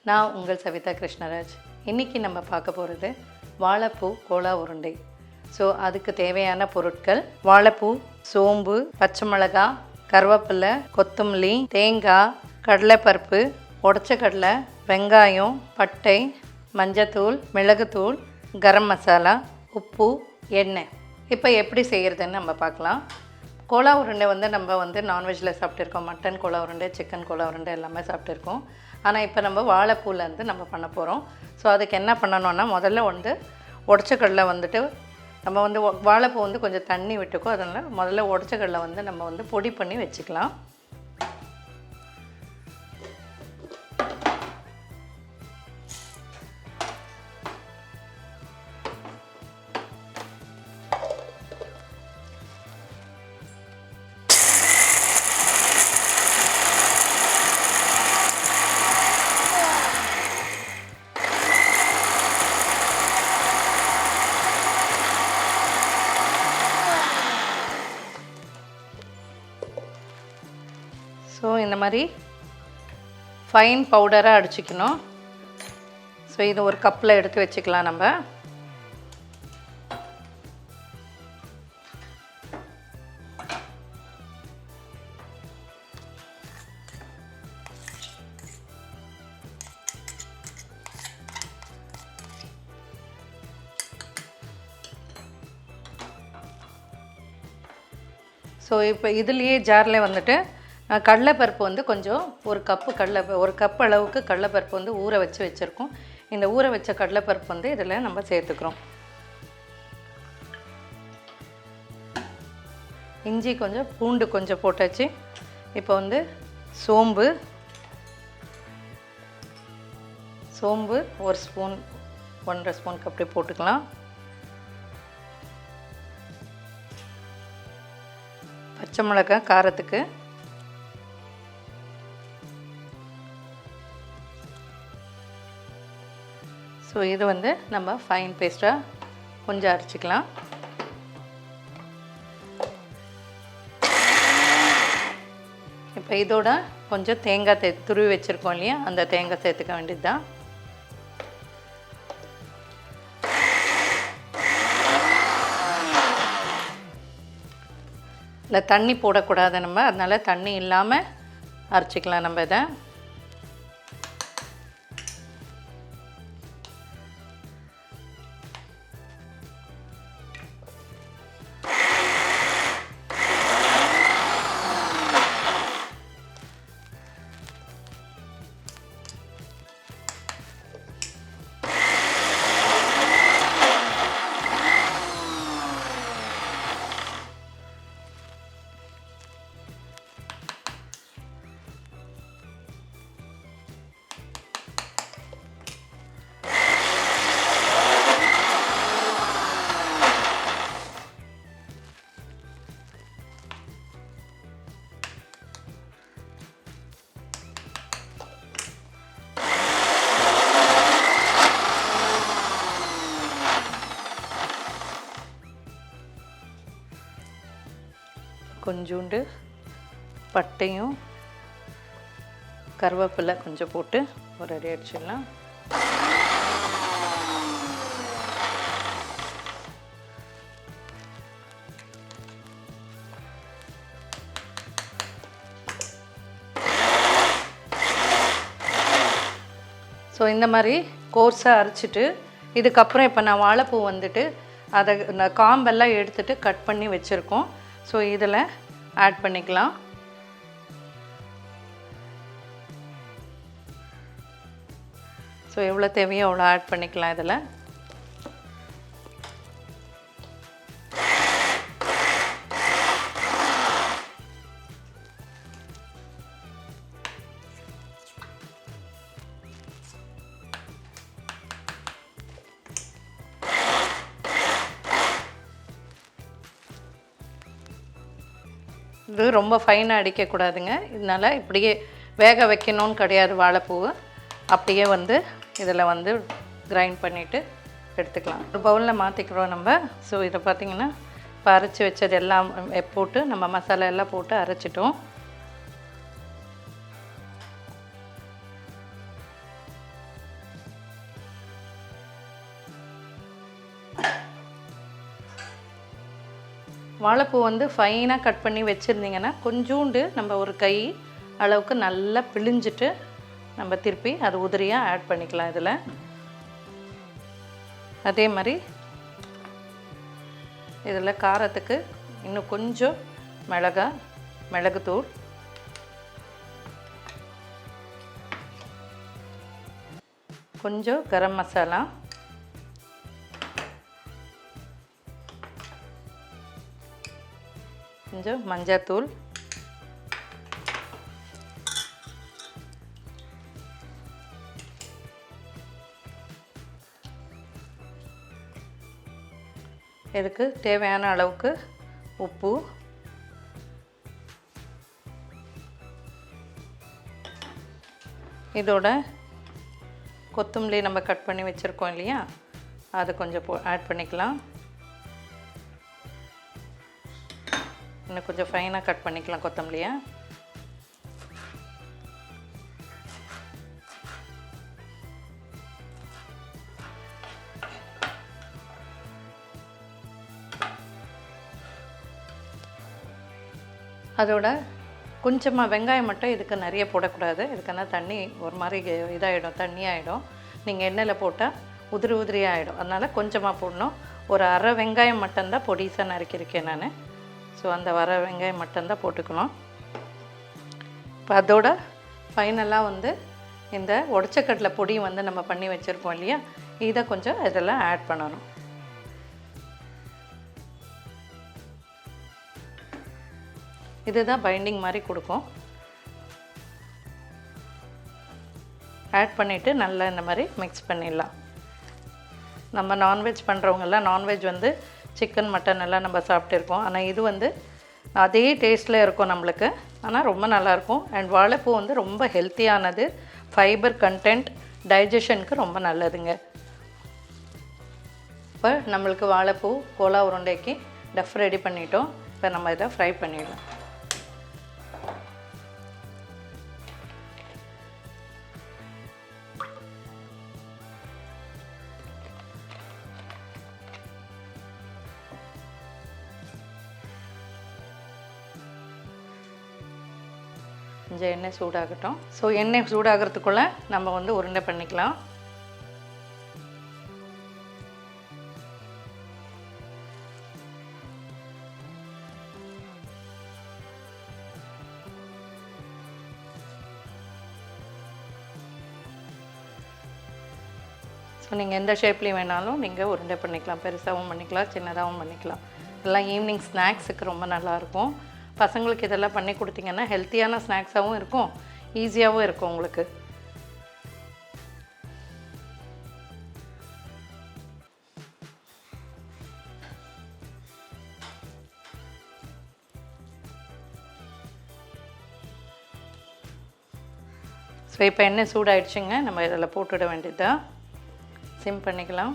நான் உங்கள் சவிதா கிருஷ்ணராஜ். இன்றைக்கி நம்ம பார்க்க போகிறது வாழைப்பூ கோலா உருண்டை. ஸோ அதுக்கு தேவையான பொருட்கள்: வாழைப்பூ, சோம்பு, பச்சை மிளகாய், கருவேப்பிலை, கொத்தமல்லி, தேங்காய், கடலைப்பருப்பு, உடச்ச கடலை, வெங்காயம், பட்டை, மஞ்சத்தூள், மிளகுத்தூள், கரம் மசாலா, உப்பு, எண்ணெய். இப்போ எப்படி செய்கிறதுன்னு நம்ம பார்க்கலாம். கோலா உருண்டை நம்ம நான்வெஜ்ஜில் சாப்பிட்டுருக்கோம். மட்டன் கோலா உருண்டை, சிக்கன் கோலா உருண்டை எல்லாமே சாப்பிட்டுருக்கோம். ஆனால் இப்போ நம்ம வாழைப்பூலேருந்து நம்ம பண்ண போகிறோம். ஸோ அதுக்கு என்ன பண்ணணுன்னா, முதல்ல உடச்ச கடலை நம்ம வாழைப்பூ கொஞ்சம் தண்ணி விட்டுக்கும். அதனால் முதல்ல உடச்ச கடலை நம்ம பொடி பண்ணி வச்சுக்கலாம். ஸோ இந்த மாதிரி ஃபைன் பவுடராக அடிச்சுக்கணும். ஸோ இது ஒரு கப்பில் எடுத்து வச்சுக்கலாம் நம்ம. ஸோ இப்போ இதுலேயே ஜாரில் கடலைப்பருப்பு கொஞ்சம் ஒரு கப் அளவுக்கு கடலைப்பருப்பு ஊற வச்சுருக்கோம். இந்த ஊற வச்ச கடலைப்பருப்பு இதில் நம்ம சேர்த்துக்கிறோம். இஞ்சி கொஞ்சம், பூண்டு கொஞ்சம் போட்டாச்சு. இப்போ சோம்பு ஒரு ஸ்பூன், 1.5 ஸ்பூனுக்கு அப்படி போட்டுக்கலாம். பச்சை மிளகாய் காரத்துக்கு, ஸோ இது நம்ம ஃபைன் பேஸ்ட்டாக கொஞ்சம் அரைச்சிக்கலாம். இப்போ இதோட கொஞ்சம் தேங்காய் துருவி வச்சுருக்கோம் இல்லையா, அந்த தேங்காய் சேர்த்துக்க வேண்டியது தான். இல்லை தண்ணி போடக்கூடாது நம்ம, அதனால் தண்ணி இல்லாமல் அரைச்சிக்கலாம் நம்ம இதை. கொஞ்சோண்டு பட்டையும் கருவேப்பிலை கொஞ்சம் போட்டு ஒரு அடி அடிச்சிடலாம். ஸோ இந்த மாதிரி கோர்ஸாக அரைச்சிட்டு, இதுக்கப்புறம் இப்போ நான் வாழைப்பூ அதை காம்பெல்லாம் எடுத்துகிட்டு கட் பண்ணி வச்சுருக்கோம். ஸோ இதில் ஆட் பண்ணிக்கலாம். ஸோ எவ்வளோ தேவையோ அவ்வளோ ஆட் பண்ணிக்கலாம் இதில். இது ரொம்ப ஃபைனாக அடிக்கக்கூடாதுங்க. இதனால் இப்படியே வேக வைக்கணும்னு கிடையாது. வாழைப்பூவை அப்படியே இதில் கிரைண்ட் பண்ணிவிட்டு எடுத்துக்கலாம். ஒரு பவுலில் மாற்றிக்கிறோம் நம்ம. ஸோ இதை பார்த்திங்கன்னா இப்போ அரைச்சி வச்சது எல்லாம் போட்டு நம்ம மசாலா எல்லாம் போட்டு அரைச்சிட்டோம். வாழைப்பூ வந்து ஃபைனாக கட் பண்ணி வச்சுருந்தீங்கன்னா கொஞ்சோண்டு நம்ம ஒரு கை அளவுக்கு நல்லா பிழிஞ்சிட்டு நம்ம திருப்பி அது உதிரியாக ஆட் பண்ணிக்கலாம் இதில். அதே மாதிரி இதில் காரத்துக்கு இன்னும் கொஞ்சம் மிளகுத்தூள், கொஞ்சம் கரம் மசாலா, கொஞ்சம் மஞ்சள்தூள், இதுக்கு தேவையான அளவுக்கு உப்பு, இதோட கொத்தமல்லி நம்ம கட் பண்ணி வச்சுருக்கோம் இல்லையா, அது கொஞ்சம் ஆட் பண்ணிக்கலாம். இன்னும் கொஞ்சம் ஃபைனாக கட் பண்ணிக்கலாம் கொத்தமல்லியை. அதோட கொஞ்சமாக வெங்காயம் மட்டும் இதுக்கு நிறைய போடக்கூடாது. இதுக்குன்னா தண்ணி ஒரு மாதிரி இதாகிடும், தண்ணி ஆகிடும். நீங்கள் எண்ணெயில் போட்டால் உதிரி ஆகிடும். அதனால் கொஞ்சமாக போடணும். ஒரு அரை வெங்காயம் மட்டும்தான் பொடிசாக நறுக்கியிருக்கேன் நான். ஸோ அந்த அரை வெங்காயம் மட்டும்தான் போட்டுக்கணும். இப்போ அதோட ஃபைனலாக வந்து இந்த உடச்சக்கடலை பொடி வந்து நம்ம பண்ணி வச்சுருக்கோம் இல்லையா, இதை கொஞ்சம் இதெல்லாம் ஆட் பண்ணணும். இதுதான் பைண்டிங் மாதிரி கொடுக்கும். ஆட் பண்ணிவிட்டு நல்லா இந்த மாதிரி மிக்ஸ் பண்ணிடலாம். நம்ம நான்வெஜ் பண்ணுறவங்கெல்லாம் நான்வெஜ் வந்து சிக்கன் மட்டன் எல்லாம் நம்ம சாப்பிட்டுருக்கோம். ஆனால் இது வந்து அதே டேஸ்ட்டில் இருக்கும் நம்மளுக்கு. ஆனால் ரொம்ப நல்லாயிருக்கும். அண்ட் வாழைப்பூ வந்து ரொம்ப ஹெல்த்தியானது, ஃபைபர் கண்டென்ட், டைஜஷனுக்கு ரொம்ப நல்லதுங்க. இப்போ நம்மளுக்கு வாழைப்பூ கோலா உருண்டைக்கு டஃப் ரெடி பண்ணிட்டோம். இப்போ நம்ம இதை ஃப்ரை பண்ணிடலாம். கொஞ்சம் எண்ணெய் சூடாகட்டும். ஸோ எண்ணெய் சூடாகிறதுக்குள்ளே நம்ம வந்து உருண்டை பண்ணிக்கலாம். ஸோ நீங்கள் எந்த ஷேப்லேயும் வேணாலும் நீங்கள் உருண்டை பண்ணிக்கலாம். பெருசாகவும் பண்ணிக்கலாம், சின்னதாகவும் பண்ணிக்கலாம். எல்லாம் ஈவினிங் ஸ்நாக்ஸுக்கு ரொம்ப நல்லாயிருக்கும். பசங்களுக்கு இதெல்லாம் பண்ணி கொடுத்தீங்கன்னா ஹெல்த்தியான ஸ்நாக்ஸாகவும் இருக்கும், ஈஸியாகவும் இருக்கும் உங்களுக்கு. ஸோ இப்போ எண்ணெய் சூடாயிடுச்சுங்க. நம்ம இதில் போட்டுவிட வேண்டியதுதான். சிம் பண்ணிக்கலாம்.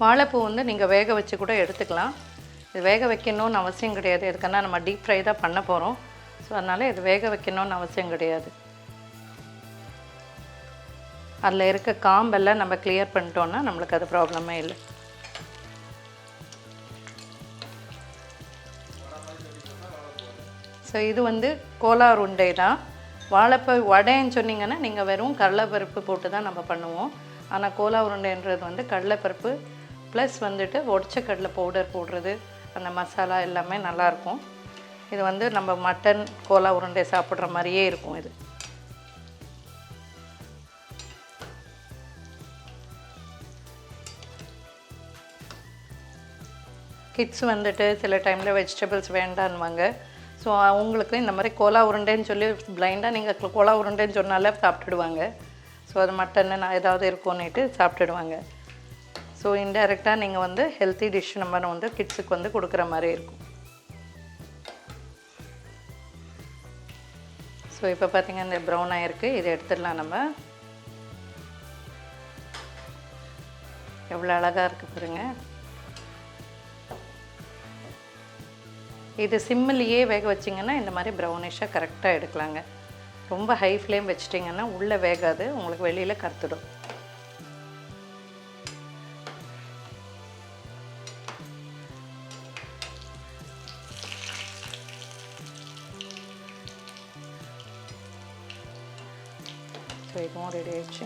வாழைப்பூ வந்து நீங்கள் வேக வச்சு கூட எடுத்துக்கலாம். இது வேக வைக்கணும்னு அவசியம் கிடையாது. எதுக்குன்னா நம்ம டீப் ஃப்ரை தான் பண்ண போகிறோம். ஸோ அதனால் இது வேக வைக்கணும்னு அவசியம் கிடையாது. அதில் இருக்க காம்பெல்லாம் நம்ம கிளியர் பண்ணிட்டோன்னா நம்மளுக்கு அது ப்ராப்ளமே இல்லை. ஸோ இது வந்து கோலா உருண்டை தான். வாழைப்பூ வடைன்னு சொன்னிங்கன்னா நீங்கள் வெறும் கடலைப்பருப்பு போட்டு தான் நம்ம பண்ணுவோம். ஆனால் கோலா உருண்டைன்றது வந்து கடலைப்பருப்பு ப்ளஸ் வந்துட்டு உடச்ச கடலை பவுடர் போடுறது, அந்த மசாலா எல்லாமே நல்லாயிருக்கும். இது வந்து நம்ம மட்டன் கோலா உருண்டை சாப்பிட்ற மாதிரியே இருக்கும். இது கிட்ஸ் வந்துட்டு சில டைமில் வெஜிடபிள்ஸ் வேண்டான்வாங்க. ஸோ அவங்களுக்கு இந்த மாதிரி கோலா உருண்டைன்னு சொல்லி பிளைண்டாக நீங்கள் கோலா உருண்டைன்னு சொன்னாலே சாப்பிட்டுடுவாங்க. ஸோ அது மட்டன் ஏதாவது இருக்கும்னுட்டு சாப்பிட்டுடுவாங்க. ஸோ இன்டைரக்டாக நீங்கள் வந்து ஹெல்த்தி டிஷ் நம்ம வந்து கிட்ஸுக்கு வந்து கொடுக்குற மாதிரி இருக்கும். ஸோ ஸோ இப்போ பார்த்திங்கன்னா இந்த ப்ரௌன் ஆகிருக்கு, இதை எடுத்துடலாம் நம்ம. எவ்வளோ அழகாக இருக்குது பாருங்கள். இது சிம்மிலேயே வேக வச்சிங்கன்னா இந்த மாதிரி ப்ரௌனிஷாக கரெக்டாக எடுக்கலாங்க. ரொம்ப ஹை ஃப்ளேம் வச்சிட்டிங்கன்னா உள்ளே வேகாது, உங்களுக்கு வெளியில் கருத்துடும். ஸோ இதுவும் ரெடி ஆயிடுச்சு.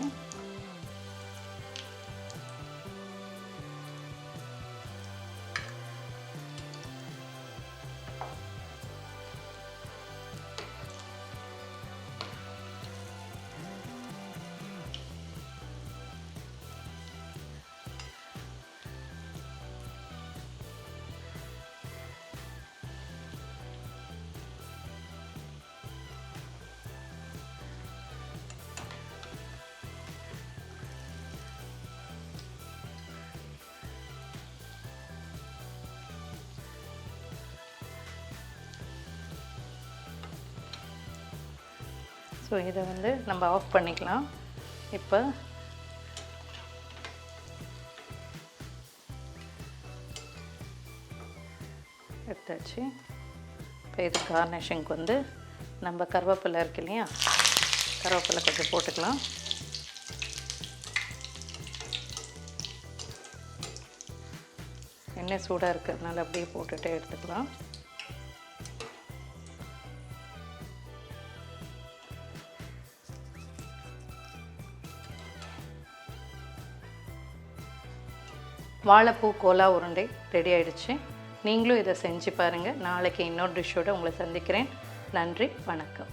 ஸோ இதை வந்து நம்ம ஆஃப் பண்ணிக்கலாம். இப்போ எடுத்தாச்சு. இப்போ இது கார்னிஷிங்க்கு வந்து நம்ம கருவேப்பிலை இருக்கு இல்லையா, கருவேப்பிலை கொஞ்சம் போட்டுக்கலாம். எண்ணெய் சூடாக இருக்கிறதுனால அப்படியே போட்டுகிட்டே எடுத்துக்கலாம். வாழைப்பூ கோலா உருண்டை ரெடி ஆகிடுச்சு. நீங்களும் இதை செஞ்சு பாருங்கள். நாளைக்கு இன்னொரு டிஷ்ஷோடு உங்களை சந்திக்கிறேன். நன்றி, வணக்கம்.